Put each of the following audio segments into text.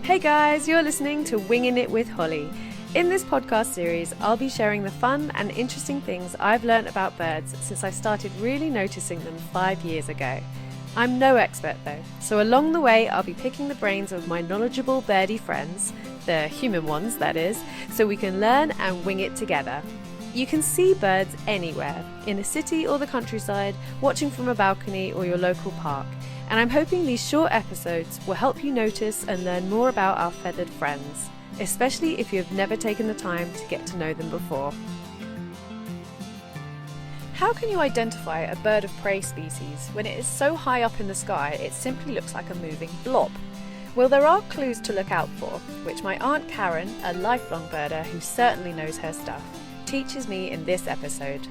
Hey guys, you're listening to Wingin' It with Holly. In this podcast series, I'll be sharing the fun and interesting things I've learned about birds since I started really noticing them 5 years ago. I'm no expert though, so along the way I'll be picking the brains of my knowledgeable birdie friends, the human ones that is, so we can learn and wing it together. You can see birds anywhere, in a city or the countryside, watching from a balcony or your local park. And I'm hoping these short episodes will help you notice and learn more about our feathered friends, especially if you have never taken the time to get to know them before. How can you identify a bird of prey species when it is so high up in the sky it simply looks like a moving blob? Well, there are clues to look out for, which my Aunt Karen, a lifelong birder who certainly knows her stuff, teaches me in this episode.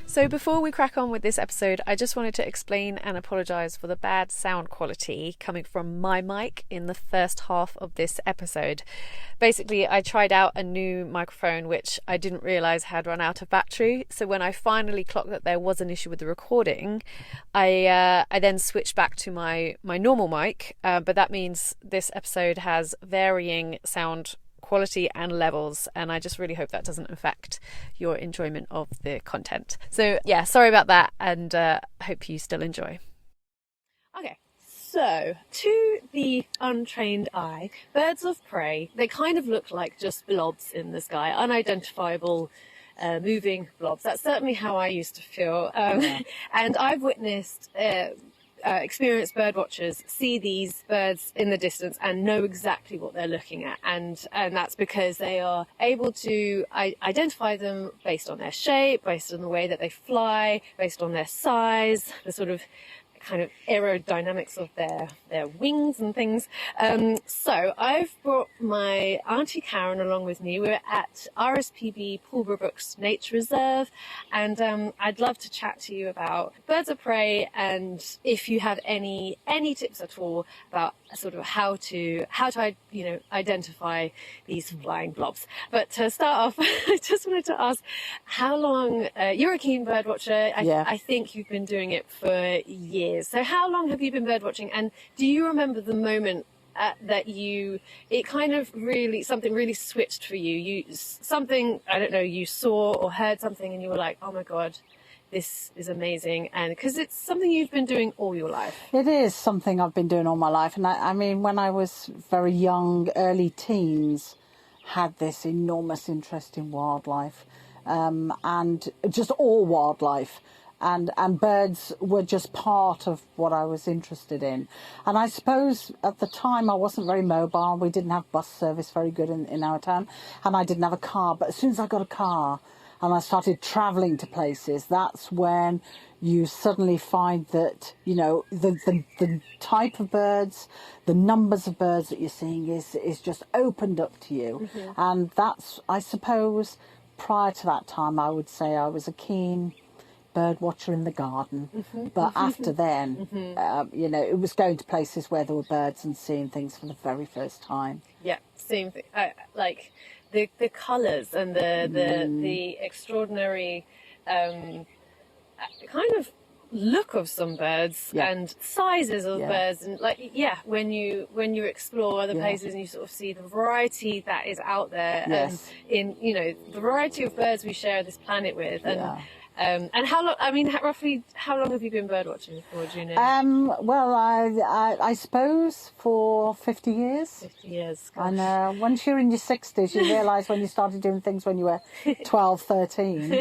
So before we crack on with this episode, I just wanted to explain and apologise for the bad sound quality coming from my mic in the first half of this episode. Basically, I tried out a new microphone which I didn't realise had run out of battery. So when I finally clocked that there was an issue with the recording, I then switched back to my normal mic. But that means this episode has varying sound quality and levels, and I just really hope that doesn't affect your enjoyment of the content. So yeah, sorry about that, and hope you still enjoy. Okay, so to the untrained eye, birds of prey, they kind of look like just blobs in the sky, unidentifiable moving blobs. That's certainly how I used to feel. And I've witnessed experienced bird watchers see these birds in the distance and know exactly what they're looking at, and that's because they are able to identify them based on their shape, based on the way that they fly, based on their size, the sort of kind of aerodynamics of their wings and things. So I've brought my Auntie Karen along with me. We're at RSPB Pulborough Brooks Nature Reserve, and I'd love to chat to you about birds of prey, and if you have any tips at all about sort of how to identify these flying blobs. But to start off, I just wanted to ask how long you're a keen bird watcher. I think you've been doing it for years. So how long have you been bird watching, and do you remember the moment that it kind of really, something really switched for you? Something, I don't know, you saw or heard something and you were like, oh my God, this is amazing, and because it's something you've been doing all your life. It is something I've been doing all my life, and I mean, when I was very young, early teens, had this enormous interest in wildlife, and just all wildlife. And birds were just part of what I was interested in. And I suppose at the time I wasn't very mobile. We didn't have bus service very good in our town. And I didn't have a car. But as soon as I got a car and I started travelling to places, that's when you suddenly find that, you know, the type of birds, the numbers of birds that you're seeing is just opened up to you. Mm-hmm. And that's, I suppose, prior to that time, I would say I was a keen bird watcher in the garden, but after then, it was going to places where there were birds and seeing things for the very first time. Yeah, same thing. Like the colours and the extraordinary kind of look of some birds and sizes of birds, and when you explore other places and you sort of see the variety that is out there, in the variety of birds we share this planet with, and how long? I mean, roughly, how long have you been bird watching for? Do you know? Well, I suppose for 50 years. 50 years. Gosh. I know. Once you're in your 60s, you realise when you started doing things when you were 12, 13.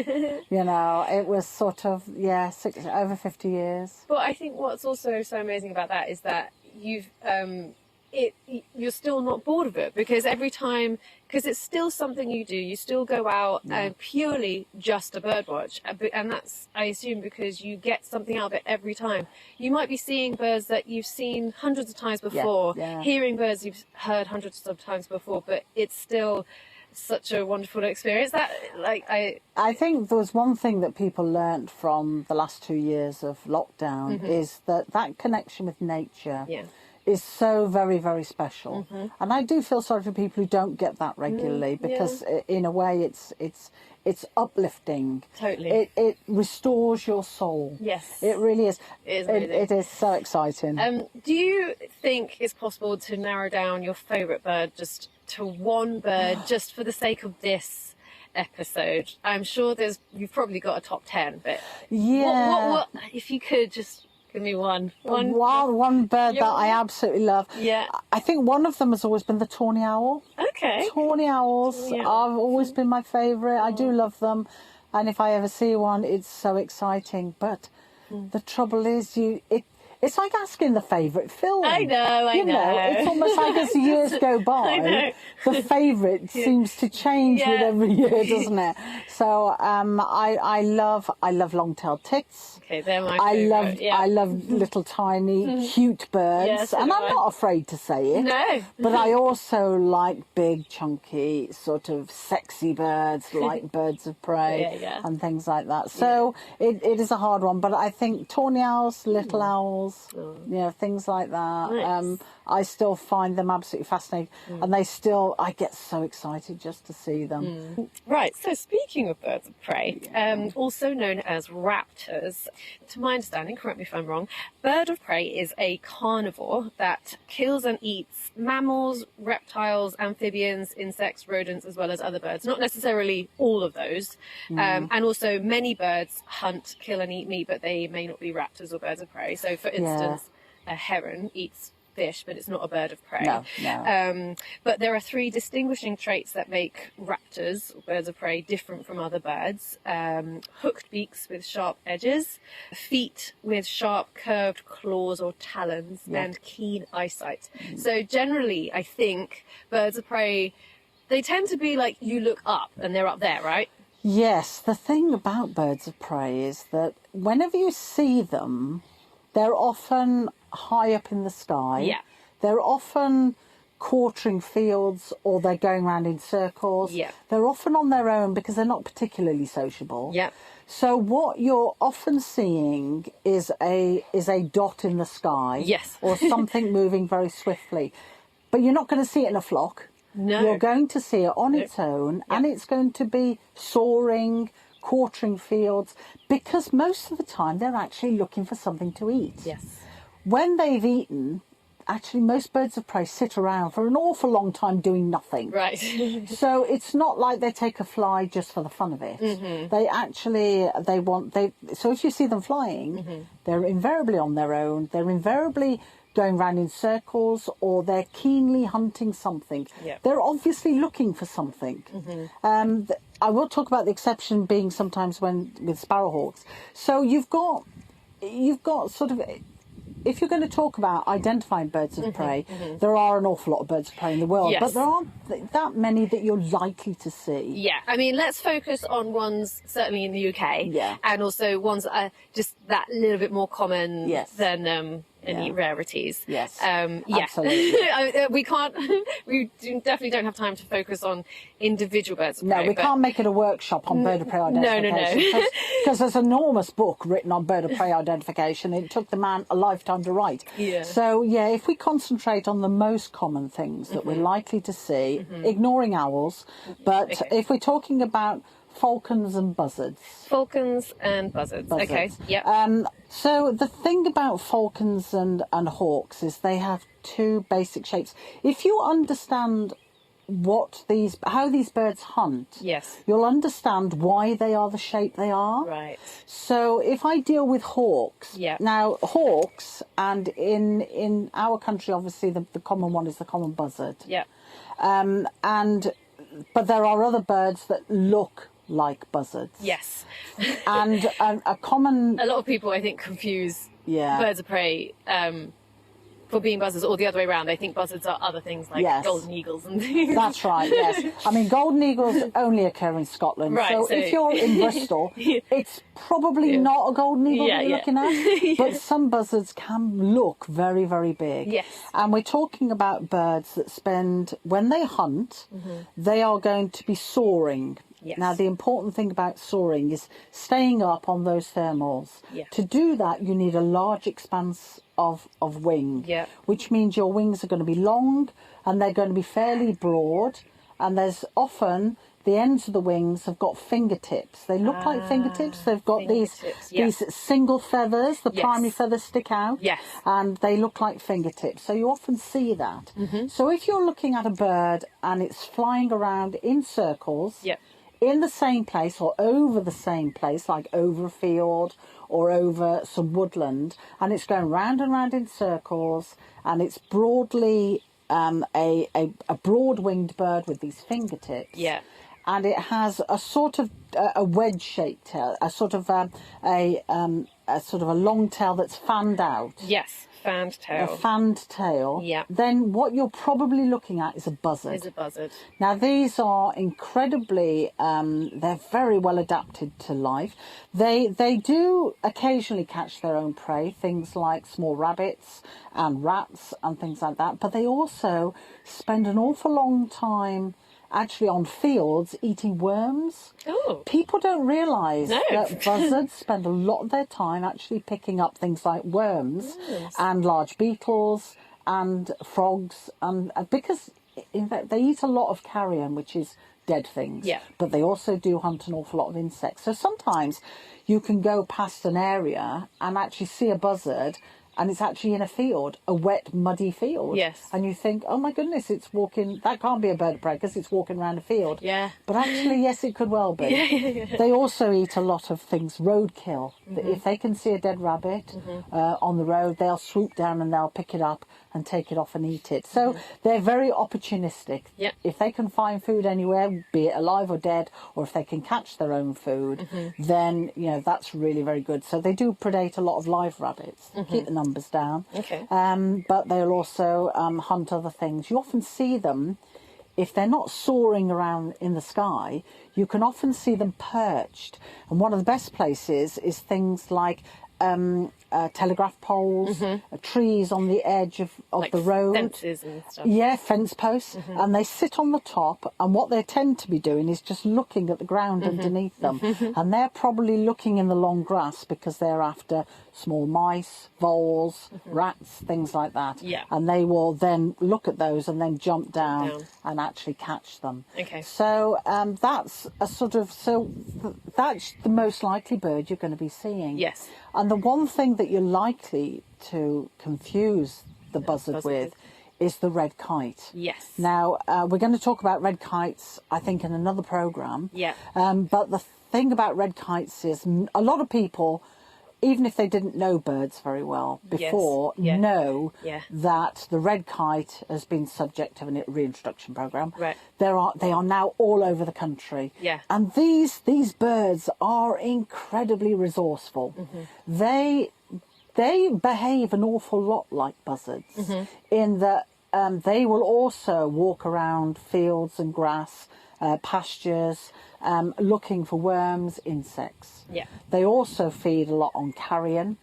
It was sort of over 50 years. But I think what's also so amazing about that is that you've you're still not bored of it, because every time, because it's still something you do, you still go out and purely just a bird watch, and that's, I assume, because you get something out of it every time. You might be seeing birds that you've seen hundreds of times before, hearing birds you've heard hundreds of times before, but it's still such a wonderful experience. That, like, I think there was one thing that people learnt from the last 2 years of lockdown is that connection with nature is so very, very special. And I do feel sorry for people who don't get that regularly, because in a way it's uplifting. Totally. It restores your soul. Yes. It really is. It is amazing. It is so exciting. Do you think it's possible to narrow down your favourite bird just to one bird, just for the sake of this episode? I'm sure you've probably got a top 10, but what if you could just give me one bird that I absolutely love. Yeah. I think one of them has always been the tawny owl. Okay. Tawny owls have always been my favourite. I do love them, and if I ever see one, it's so exciting. But the trouble is, it's like asking the favourite film. I know. It's almost like as the years go by, the favourite seems to change with every year, doesn't it? So I love long-tailed tits. Okay, they're my favourite. I love little tiny cute birds, Yes, and I'm not afraid to say it. No. But I also like big, chunky, sort of sexy birds, like birds of prey and things like that. So it is a hard one, but I think tawny owls, little owls, things like that. Nice. I still find them absolutely fascinating, and I get so excited just to see them. Right, so speaking of birds of prey, also known as raptors, to my understanding, correct me if I'm wrong, bird of prey is a carnivore that kills and eats mammals, reptiles, amphibians, insects, rodents, as well as other birds. Not necessarily all of those. And also many birds hunt, kill and eat meat, but they may not be raptors or birds of prey. So for instance, a heron eats fish, but it's not a bird of prey. No. But there are 3 distinguishing traits that make raptors, or birds of prey, different from other birds. Hooked beaks with sharp edges, feet with sharp curved claws or talons, and keen eyesight. So generally, I think birds of prey, they tend to be like, you look up and they're up there, right? Yes, the thing about birds of prey is that whenever you see them, they're often high up in the sky. Yeah. They're often quartering fields, or they're going around in circles. Yeah. They're often on their own because they're not particularly sociable. Yeah. So what you're often seeing is a dot in the sky. Yes. Or something moving very swiftly. But you're not going to see it in a flock. No. You're going to see it on its own, and it's going to be soaring, quartering fields, because most of the time they're actually looking for something to eat. Yes. When they've eaten, actually most birds of prey sit around for an awful long time doing nothing. Right. So it's not like they take a fly just for the fun of it. They actually, so if you see them flying, they're invariably on their own. They're invariably going round in circles, or they're keenly hunting something. Yeah. They're obviously looking for something. I will talk about the exception being sometimes with sparrowhawks. So you've got sort of, if you're going to talk about identifying birds of prey, there are an awful lot of birds of prey in the world, but there aren't that many that you're likely to see. Yeah, I mean, let's focus on ones certainly in the UK, and also ones that are just that little bit more common than any rarities. Yes, yeah. Absolutely. We definitely don't have time to focus on individual birds of prey. No, we can't make it a workshop on bird of prey identification. No. Because there's an enormous book written on bird of prey identification. It took the man a lifetime to write. Yeah. So, if we concentrate on the most common things that we're likely to see, ignoring owls, but if we're talking about falcons and buzzards. Falcons and buzzards. Okay, yep. So the thing about falcons and hawks is they have 2 basic shapes. If you understand how these birds hunt, you'll understand why they are the shape they are. Right. So if I deal with hawks, now hawks, and in our country, obviously the common one is the common buzzard. Yeah. But there are other birds that look like buzzards. Yes. And a lot of people, I think, confuse birds of prey for being buzzards, or the other way around. They think buzzards are other things like golden eagles and things. That's right, yes. I mean, golden eagles only occur in Scotland. Right, so if you're in Bristol, it's probably not a golden eagle that you're looking at. But some buzzards can look very, very big. Yes. And we're talking about birds that when they hunt, they are going to be soaring. Yes. Now, the important thing about soaring is staying up on those thermals. Yeah. To do that, you need a large expanse of wing, Yeah. which means your wings are going to be long and they're going to be fairly broad. And there's often the ends of the wings have got fingertips. They look like fingertips. They've got these single feathers. The primary feathers stick out. Yes. And they look like fingertips. So you often see that. So if you're looking at a bird and it's flying around in circles, in the same place or over the same place, like over a field or over some woodland, and it's going round and round in circles, and it's broadly a broad-winged bird with these fingertips. Yeah. And it has a sort of a wedge-shaped tail, a sort of a long tail that's fanned out. Yes, fanned tail. A fanned tail. Yeah. Then what you're probably looking at is a buzzard. Is a buzzard. Now these are incredibly, they're very well adapted to life. They do occasionally catch their own prey, things like small rabbits and rats and things like that. But they also spend an awful long time actually on fields eating worms. Oh. People don't realise that buzzards spend a lot of their time actually picking up things like worms and large beetles and frogs, and because in fact they eat a lot of carrion, which is dead things. Yeah. But they also do hunt an awful lot of insects. So sometimes you can go past an area and actually see a buzzard, and it's actually in a field, a wet, muddy field. Yes. And you think, oh my goodness, it's walking, that can't be a bird of prey because it's walking around a field. Yeah. But actually, yes, it could well be. They also eat a lot of things, roadkill. If they can see a dead rabbit on the road, they'll swoop down and they'll pick it up and take it off and eat it. So they're very opportunistic. Yep. If they can find food anywhere, be it alive or dead, or if they can catch their own food, then, you know, that's really very good. So they do predate a lot of live rabbits, keep the numbers down. Okay. But they'll also hunt other things. You often see them, if they're not soaring around in the sky, you can often see them perched. And one of the best places is things like telegraph poles, trees on the edge of like the road. Fences and stuff. Yeah, fence posts. And they sit on the top, and what they tend to be doing is just looking at the ground underneath them. And they're probably looking in the long grass because they're after small mice, voles, rats, things like that. Yeah. And they will then look at those and then jump down and actually catch them. Okay. So that's a sort of, that's the most likely bird you're going to be seeing. Yes. And the one thing that you're likely to confuse the buzzard with is the red kite. Yes. Now, we're going to talk about red kites, I think, in another programme. Yeah. But the thing about red kites is a lot of people, even if they didn't know birds very well before, know that the red kite has been subject of a reintroduction programme. Right. They are now all over the country. Yeah. And these birds are incredibly resourceful. They behave an awful lot like buzzards in that they will also walk around fields and grass, pastures, looking for worms, insects. Yeah. They also feed a lot on carrion,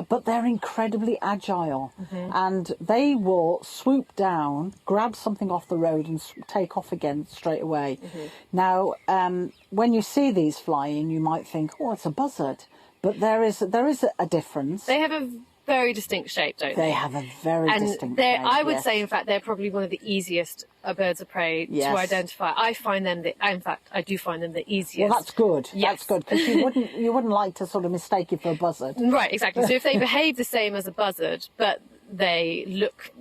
but they're incredibly agile, and they will swoop down, grab something off the road and take off again straight away. Now, when you see these flying, you might think, oh, it's a buzzard, but there is a difference. They have a very distinct shape, don't they? They have a very distinct shape. I would say, in fact, they're probably one of the easiest birds of prey to identify. I find them I do find them the easiest. Well, that's good. Yes. That's good, because you wouldn't like to sort of mistake it for a buzzard. Right, exactly. So if they behave the same as a buzzard, but they look,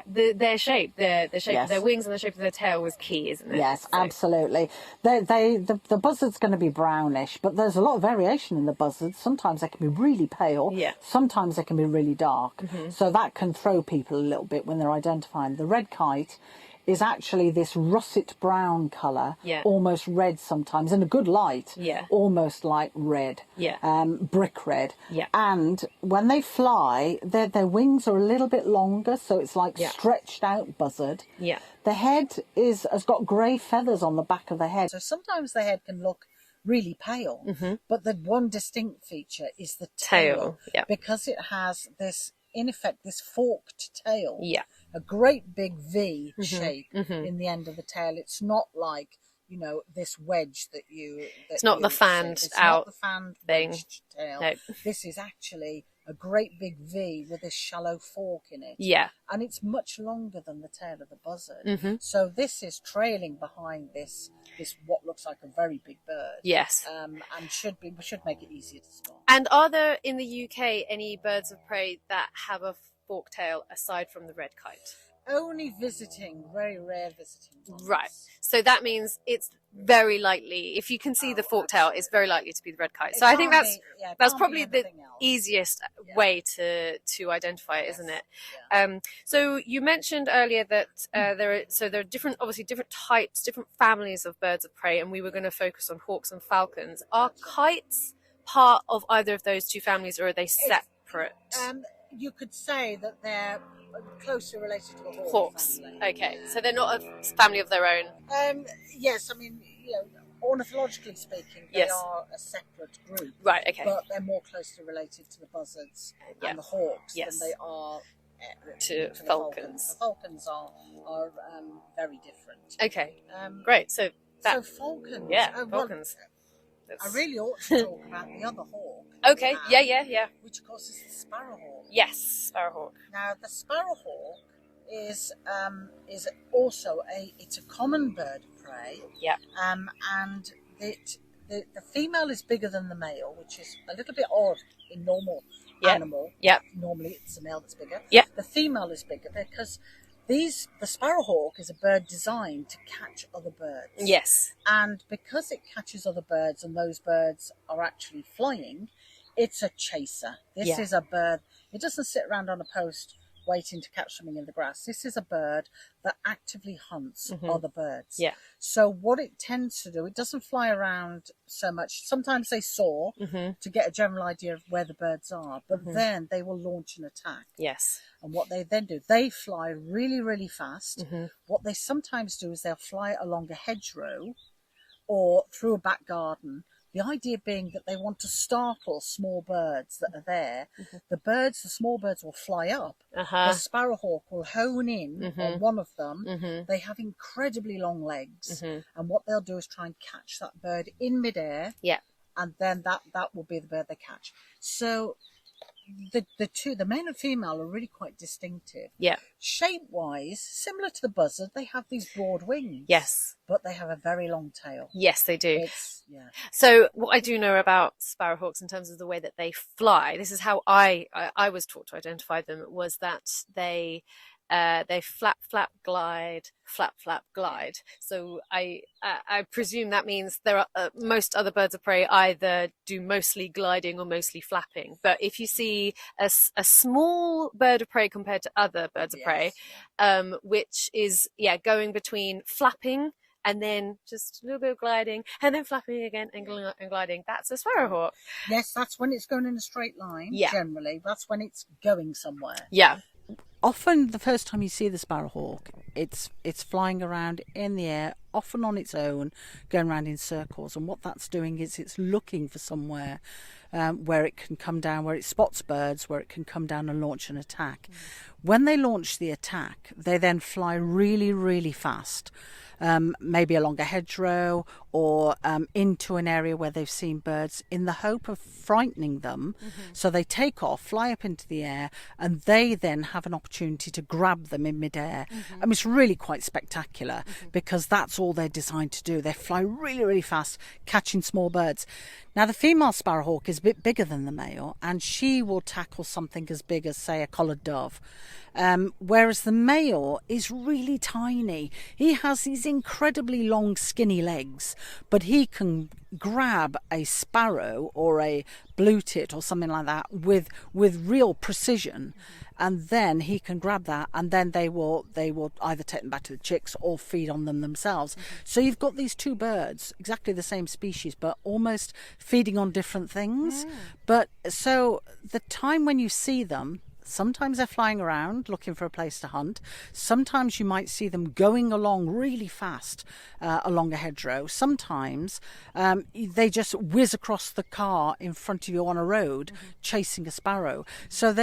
their shape, the shape of their wings and the shape of their tail was key, isn't it? Yes, absolutely. The buzzard's going to be brownish, but there's a lot of variation in the buzzards. Sometimes they can be really pale. Yeah. Sometimes they can be really dark. So that can throw people a little bit when they're identifying. The red kite is actually this russet brown colour, almost red sometimes, in a good light, almost like red, brick red. Yeah. And when they fly, their wings are a little bit longer, so it's like stretched out buzzard. Yeah. The head has got grey feathers on the back of the head. So sometimes the head can look really pale, but the one distinct feature is the tail. Because it has this, in effect, this forked tail. Yeah. A great big V shape in the end of the tail. It's not like this wedge that you. It's not the fanned out not the fanned thing. wedged tail. No. This is actually a great big V with this shallow fork in it. Yeah. And it's much longer than the tail of the buzzard. Mm-hmm. So this is trailing behind this what looks like a very big bird. Yes. And should make it easier to spot. And are there in the UK any birds of prey that have a forked tail aside from the red kite? Only very rare visiting ones. Right. So that means it's very likely, if you can see the forked tail, it's very likely to be the red kite. So I think that's probably the easiest way to identify it, isn't it? Yeah. So you mentioned earlier that there are different types, different families of birds of prey, and we were going to focus on hawks and falcons. Are kites part of either of those two families, or are they separate? You could say that they're closely related to the hawks. Family. Okay, so they're not a family of their own. Yes, I mean, ornithologically speaking, they are a separate group. Right. Okay. But they're more closely related to the buzzards and the hawks than they are to falcons. The falcons are very different. Okay. Great. So falcons. Yeah, falcons. I really ought to talk about the other hawk. Okay, yeah. Which, of course, is the sparrowhawk. Yes, sparrowhawk. Now, the sparrowhawk is also it's a common bird of prey. Yeah. And the female is bigger than the male, which is a little bit odd in normal animal. Yeah. Normally, it's the male that's bigger. Yeah. The female is bigger because the sparrowhawk is a bird designed to catch other birds. Yes. And because it catches other birds and those birds are actually flying, it's a chaser. This is a bird. It doesn't sit around on a post waiting to catch something in the grass. This is a bird that actively hunts other birds. Yeah. So what it tends to do, it doesn't fly around so much. Sometimes they soar to get a general idea of where the birds are, but then they will launch an attack. Yes. And what they then do, they fly really, really fast. What they sometimes do is they'll fly along a hedgerow or through a back garden. The idea being that they want to startle small birds that are there. The small birds will fly up. The sparrowhawk will hone in on one of them. They have incredibly long legs. And what they'll do is try and catch that bird in midair. Yeah. And then that will be the bird they catch. So the male and female are really quite distinctive. Yeah. Shape-wise, similar to the buzzard, they have these broad wings. Yes. But they have a very long tail. Yes, they do. So what I do know about sparrowhawks in terms of the way that they fly, this is how I was taught to identify them, was that they flap, flap, glide, flap, flap, glide. So I presume that means there are most other birds of prey either do mostly gliding or mostly flapping. But if you see a small bird of prey compared to other birds of prey, which is going between flapping and then just a little bit of gliding, and then flapping again and gliding. That's a sparrowhawk. Yes, that's when it's going in a straight line, generally. That's when it's going somewhere. Yeah. Often the first time you see the sparrowhawk, it's flying around in the air, often on its own, going around in circles. And what that's doing is it's looking for somewhere where it can come down, where it spots birds, where it can come down and launch an attack. When they launch the attack, they then fly really, really fast. Maybe along a hedgerow or into an area where they've seen birds in the hope of frightening them. So they take off, fly up into the air, and they then have an opportunity to grab them in midair. I mean, it's really quite spectacular because that's all they're designed to do. They fly really, really fast, catching small birds. Now, the female sparrowhawk is a bit bigger than the male, and she will tackle something as big as, say, a collared dove. Whereas the male is really tiny. He has these incredibly long, skinny legs, but he can grab a sparrow or a blue tit or something like that with real precision. And then he can grab that, and then they will either take them back to the chicks or feed on them themselves. So you've got these two birds, exactly the same species, but almost feeding on different things. But so the time when you see them, sometimes they're flying around looking for a place to hunt. Sometimes you might see them going along really fast along a hedgerow. Sometimes they just whiz across the car in front of you on a road chasing a sparrow. So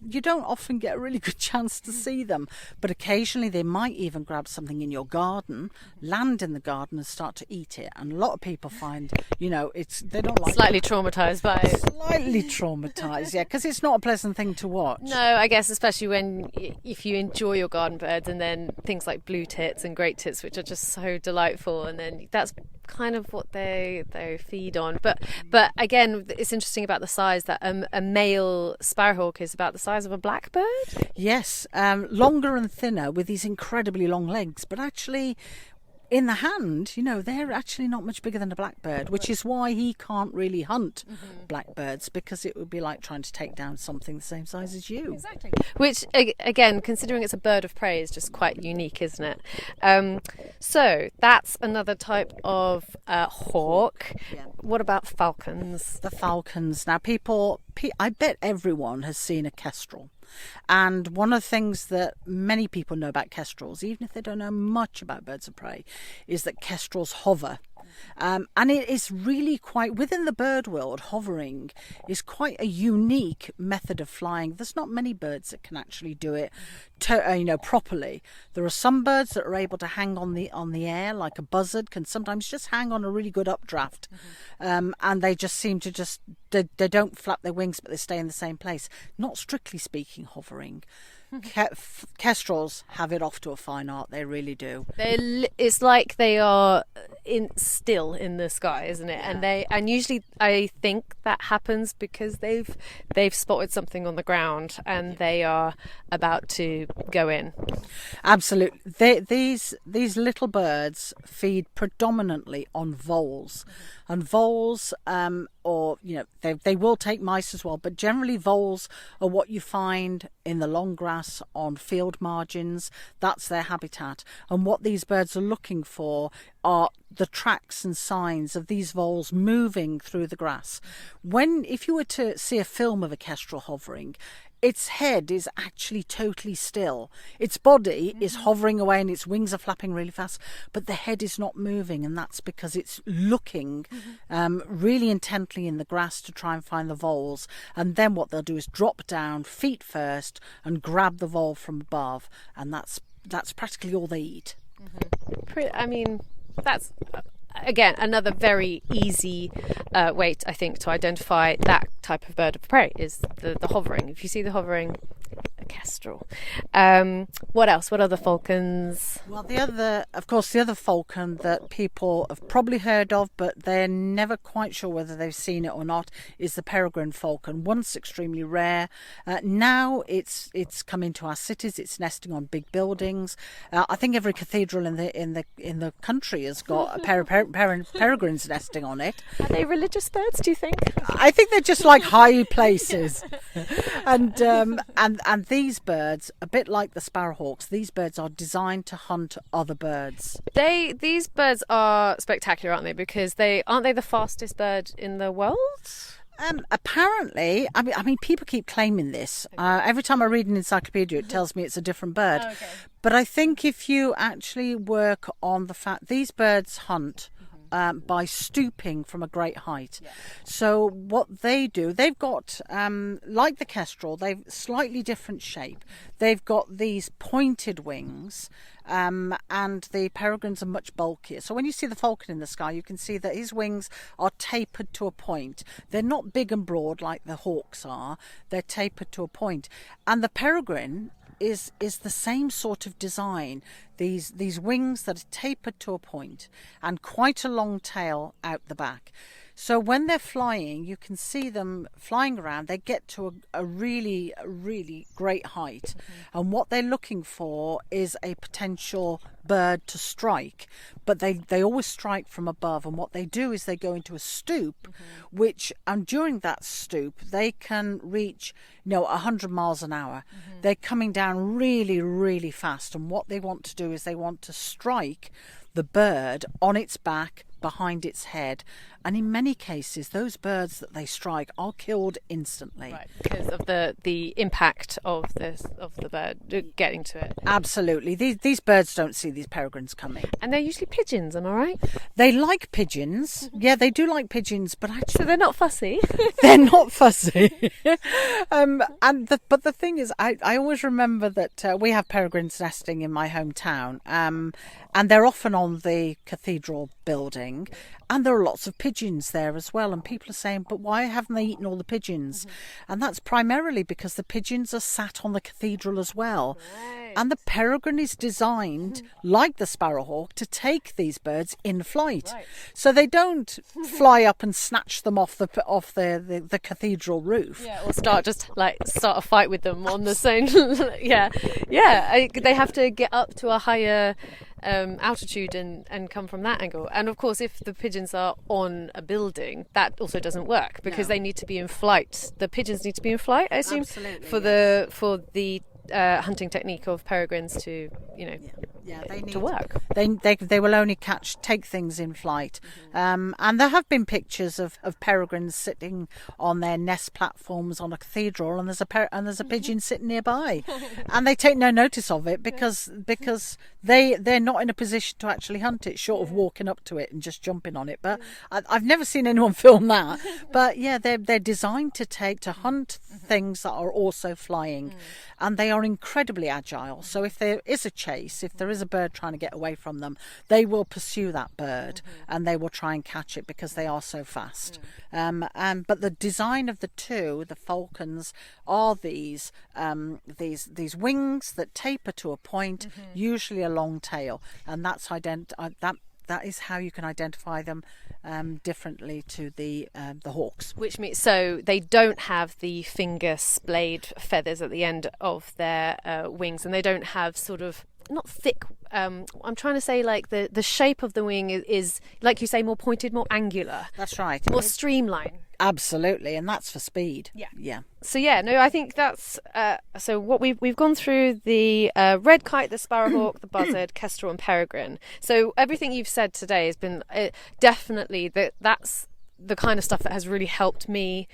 you don't often get a really good chance to see them. But occasionally they might even grab something in your garden, land in the garden and start to eat it. And a lot of people find, they don't like Slightly traumatised by it. Slightly traumatised, yeah, because it's not a pleasant thing to watch. No, I guess especially if you enjoy your garden birds, and then things like blue tits and great tits, which are just so delightful, and then that's kind of what they feed on. But again, it's interesting about the size that a male sparrowhawk is about the size of a blackbird. Yes, longer and thinner with these incredibly long legs, but actually in the hand, they're actually not much bigger than a blackbird, which is why he can't really hunt blackbirds, because it would be like trying to take down something the same size as you. Exactly. Which, again, considering it's a bird of prey, is just quite unique, isn't it? So that's another type of hawk. Yeah. What about falcons? The falcons. Now, I bet everyone has seen a kestrel. And one of the things that many people know about kestrels, even if they don't know much about birds of prey, is that kestrels hover. And it is really quite, within the bird world, hovering is quite a unique method of flying. There's not many birds that can actually do it properly. There are some birds that are able to hang on the air, like a buzzard can sometimes just hang on a really good updraft. And they just seem to they don't flap their wings, but they stay in the same place. Not strictly speaking hovering. Kestrels have it off to a fine art. They really do. It's like they are still in the sky, isn't it? Yeah. And usually I think that happens because they've spotted something on the ground and they are about to go in. Absolutely. These little birds feed predominantly on voles, and voles, they will take mice as well, but generally voles are what you find in the long grass on field margins. That's their habitat, and what these birds are looking for are the tracks and signs of these voles moving through the grass. If you were to see a film of a kestrel hovering, its head is actually totally still. Its body is hovering away and its wings are flapping really fast, but the head is not moving, and that's because it's looking really intently in the grass to try and find the voles. And then what they'll do is drop down, feet first, and grab the vole from above, and that's practically all they eat. I mean, that's again another very easy way, I think, to identify that type of bird of prey is the hovering. If you see the hovering, a kestrel. What else? What other falcons? Well, the other falcon that people have probably heard of, but they're never quite sure whether they've seen it or not, is the peregrine falcon. Once extremely rare. Now it's come into our cities. It's nesting on big buildings. I think every cathedral in the country has got a peregrines nesting on it. Are they religious birds, do you think? I think they're just like high places. And these birds, a bit like the sparrowhawks, these birds are designed to hunt other birds. These birds are spectacular, aren't they? Because aren't they the fastest bird in the world? Apparently, I mean, people keep claiming this. Every time I read an encyclopedia, it tells me it's a different bird. Okay. But I think if you actually work on the fact these birds hunt by stooping from a great height. Yeah. So what they do, they've got, like the kestrel, they've slightly different shape. They've got these pointed wings, and the peregrines are much bulkier. So when you see the falcon in the sky, you can see that his wings are tapered to a point. They're not big and broad like the hawks are. They're tapered to a point. And the peregrine is the same sort of design. These wings that are tapered to a point and quite a long tail out the back. So when they're flying, you can see them flying around. They get to a really, really great height. Mm-hmm. And what they're looking for is a potential bird to strike. But they always strike from above. And what they do is they go into a stoop, which, and during that stoop, they can reach 100 miles an hour. Mm-hmm. They're coming down really, really fast. And what they want to do is they want to strike the bird on its back behind its head. And in many cases, those birds that they strike are killed instantly. Right, because of the impact of the bird getting to it. Absolutely. These birds don't see these peregrines coming. And they're usually pigeons, am I right? They like pigeons. Yeah, they do like pigeons, but actually... So they're not fussy. They're not fussy. But the thing is, I always remember that we have peregrines nesting in my hometown, and they're often on the cathedral building, and there are lots of pigeons there as well, and people are saying, but why haven't they eaten all the pigeons? And that's primarily because the pigeons are sat on the cathedral as well. Right. And the peregrine is designed, like the sparrowhawk, to take these birds in flight. Right. So they don't fly up and snatch them off the cathedral roof. Yeah, or start a fight with them on the same. Yeah. They have to get up to a higher altitude and come from that angle. And of course, if the pigeons are on a building, that also doesn't work because they need to be in flight. The pigeons need to be in flight, I assume. Absolutely, for the hunting technique of peregrines to they need to work. They will only take things in flight. And there have been pictures of peregrines sitting on their nest platforms on a cathedral, and there's a pigeon sitting nearby, and they take no notice of it because they're not in a position to actually hunt it, short of walking up to it and just jumping on it. But I've never seen anyone film that. But yeah, they're designed to hunt things that are also flying, and they are incredibly agile. So if there is a chase, if there is a bird trying to get away from them, they will pursue that bird and they will try and catch it because they are so fast. But the design of the falcons, are these wings that taper to a point, usually a long tail, and that is how you can identify them differently to the hawks. Which means so they don't have the finger splayed feathers at the end of their wings, and they don't have sort of not thick. I'm trying to say like the shape of the wing is like you say, more pointed, more angular. That's right. More streamlined. Absolutely, and that's for speed. Yeah. So I think that's so what we've gone through the red kite, the sparrowhawk, the buzzard, kestrel, and peregrine. So everything you've said today has been definitely that's the kind of stuff that has really helped me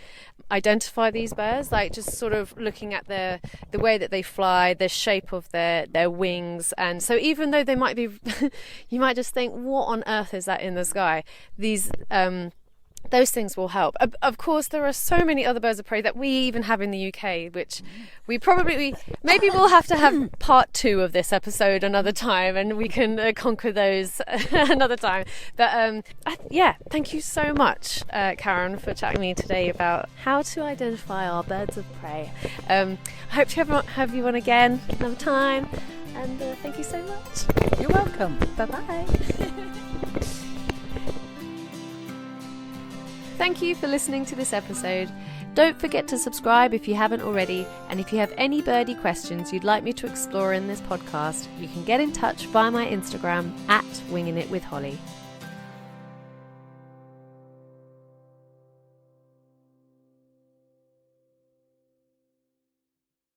identify these birds, like just sort of looking at the way that they fly, the shape of their wings. And so even though they might be you might just think, what on earth is that in the sky? These those things will help. Of course, there are so many other birds of prey that we even have in the UK, which maybe we'll have to have part 2 of this episode another time, and we can conquer those another time. But thank you so much, Karen, for chatting to me today about how to identify our birds of prey. I hope to have you on again another time, and thank you so much. You're welcome. Bye-bye. Thank you for listening to this episode. Don't forget to subscribe if you haven't already, and if you have any birdie questions you'd like me to explore in this podcast, you can get in touch via my Instagram @WingingItWithHolly.